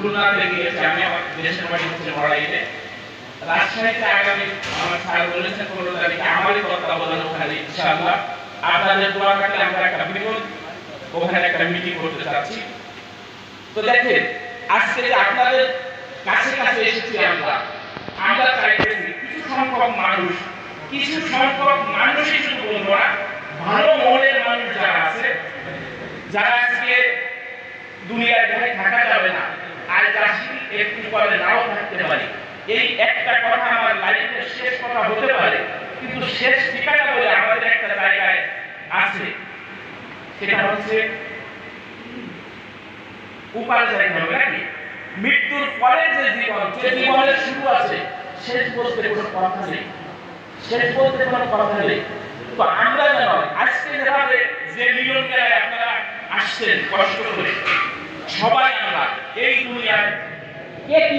খুলনাতে গিয়েছি, আমি আমার দেশের বাড়ি হচ্ছে নড়াইলে। রাজশাহীতে আগামী আমার স্যার বলেছেন 15 তারিখে আমারই তত্ত্বাবধানে ওখানে ইনশাআল্লাহ আপনাদের দোয়া থাকলে আমরা একটা বৃহৎ ওখানে একটা মিটিং করতে চাচ্ছি। তো দেখেন আজকে যে আপনাদের কাছে কাছে এসেছি আমরা চাইতেছি কিছু সংখ্যক মানুষই শুধু বলবো না, ভালো মনের মানুষ যারা আছে, যারা আজকে দুনিয়ায় থাকা যাবে না, আর যাচ্ছি একটু পরে নাও থাকতে পারি, এই একটা কথা আমার লাইফের শেষ কথা হতে পারে, কিন্তু শেষ ঠিকানা বলে আমাদের একটা জায়গায় আছে, সেটা হচ্ছে উপায় যাইতে হবে নাকি? মৃত্যুর পরে যে জীবনের শুরু আছে, শেষ বলতে কোনো কথা নেই, শেষ বলতে কোনো কথা নেই। তো আমরা যেন আজকে যেভাবে যে মিলনটায় আপনারা আসছেন কষ্ট করে, সবাই আমরা এই দুনিয়ায় কে কি